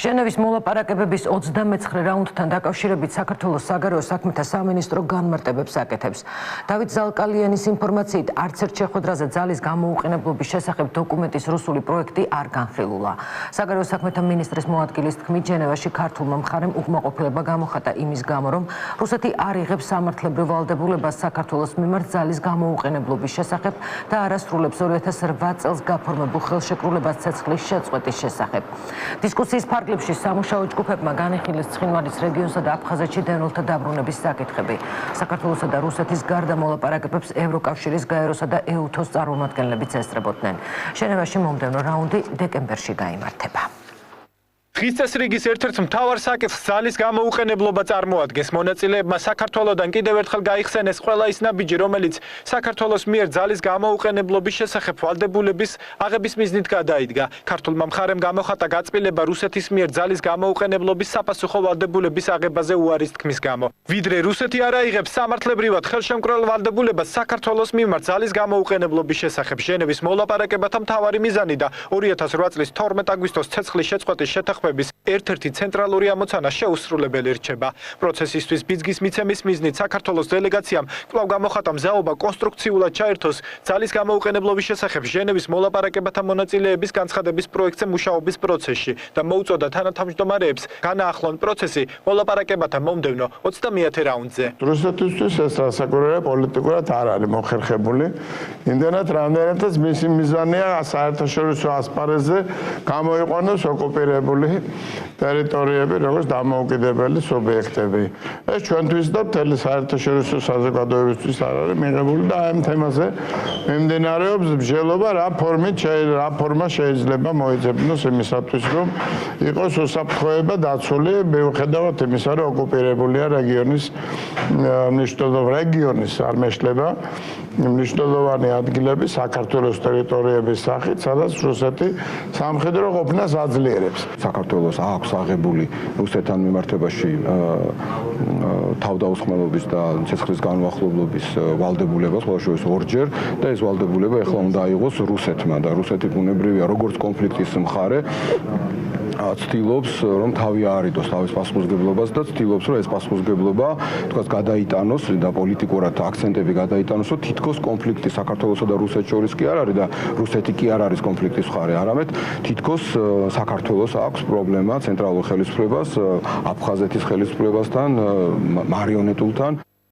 ჟენევის მოლაპარაკებების 29 რაუნდთან დაკავშირებით საქართველოს საგარეო საქმეთა სამინისტრო განმარტებებს აკეთებს. დავით ზალკალიანის ინფორმაციით, არც ერთ შეხვედრაზე ძალის გამოუყენებლობის შესახებ დოკუმენტის რუსული პროექტი არ განხილულა. საგარეო საქმეთა მინისტრის მოადგილის თქმით, ჟენევაში ქართულმა მხარემ უკმაყოფილება გამოხატა იმის გამო, რომ რუსეთი არ იღებს სამართლებრივ ვალდებულებას საქართველოს მიმართ ძალის გამოუყენებლობის შესახებ და არასრულებს 2008 წელს გაფორმებულ ხელშეკრულებას ცეცხლის შეწყვეტის შესახებ. დისკუსიის ფარგლებში სამუშაო ჯგუფებმა განიხილეს ცხინვალის რეგიონსა და აფხაზეთში დევნილთა დაბრუნების საკითხები. საქართველოსა და რუსეთის გარდა მოლაპარაკებებს ევროკავშირის გაეროსა და ეუთოს წარმომადგენლებიც ესწრებოდნენ. ჟენევაში მომდევნო რაუნდი დეკემბერში გაიმართება. ხის წესრიგის ერთ-ერთ მთავარ საკითხს ძალის გამოუყენებლობა წარმოადგენს. მონაწილეებმა საქართველოდან კიდევ ერთხელ გაიხსენეს ყველა ის ნაბიჯი, რომელიც საქართველოს მიერ ძალის გამოუყენებლობის შესახებ ვალდებულების აღების მიზნით გადაიდგა. ქართულმა მხარემ გამოხატა გაწმილება რუსეთის მიერ ძალის გამოუყენებლობის საფასუხო ვალდებულების აღებაზე უარის თქმის გამო. ვიდრე რუსეთი არ აიღებს სამართლებრივად ხელშემკრებელ ვალდებულებას საქართველოს მიმართ ძალის გამოუყენებლობის შესახებ. ჟენევის მოლაპარაკებათა მთავარი მიზანი და 2008 წლის 12 აგვისტოს ცეცხლის შეწყვეტის შეთანხმების ერთ-ერთი ცენტრალური ამოცანა შეუსრულებელი რჩება. პროცესისთვის ბიძგის მიცემის მიზნით საქართველოს დელეგაციამ კვლავ გამოხატა მზაობა კონსტრუქციულად ჩაერთოს ძალის გამოუყენებლობის შესახებ ჟენევის მოლაპარაკებათა მონაწილეების განცხადების პროექტზე მუშაობის პროცესში და მოუწოდა თანათავმჯდომარეებს განაახლონ პროცესი მოლაპარაკებათა მომდევნო 20-ე რაუნდზე. რუსეთისთვის ეს რასაკვირველია პოლიტიკურად არ არის მოხერხებული. იმდენად რამდენადაც მისი მიზანია საერთაშორისო ასპარეზზე გამოიყვანოს ოკუპირებული ტერიტორიები, როგორც დამოუკიდებელი სუბიექტები. ეს ჩვენთვის და მთელი საერთაშორისო საზოგადოებისთვის არ არის მიღებული და ამ თემაზე მიმდინარეობს მსჯელობა, რა ფორმა შეიძლება მოიძებნოს იმისათვის, რომ იყოს უსაფრთხოება დაცული, მიუხედავად იმისა, რომ ოკუპირებულია რეგიონის რეგიონის არ მეშლება მნიშვნელოვანი ადგილები საქართველოს ტერიტორიების სახით, სადაც რუსეთი სამხედრო ყოფნას აძლიერებს. საქართველოს აქვს აღებული რუსეთთან მიმართებაში თავდაუსხმელობის და ცეცხლის განუახლებლობის ვალდებულებას, ყველა შორის ორჯერ და ეს ვალდებულება ეხლა უნდა აიღოს რუსეთმა და რუსეთი ბუნებრივია როგორც კონფლიქტის მხარე ცდილობს რომ თავი აარიდოს თავის პასუხისმგებლობას და ცდილობს რომ ეს პასუხისმგებლობა თქვათ გადაიტანოს და პოლიტიკურად აქცენტები გადაიტანოს რომ თითქოს კონფლიქტი საქართველოსა და რუსეთს შორის კი არ არის და რუსეთი კი არ არის კონფლიქტის მხარე, არამედ თითქოს საქართველოს აქვს პრობლემა ცენტრალურ ხელისუფლებას, აფხაზეთის ხელისუფლებასთან, მარიონეტულთან.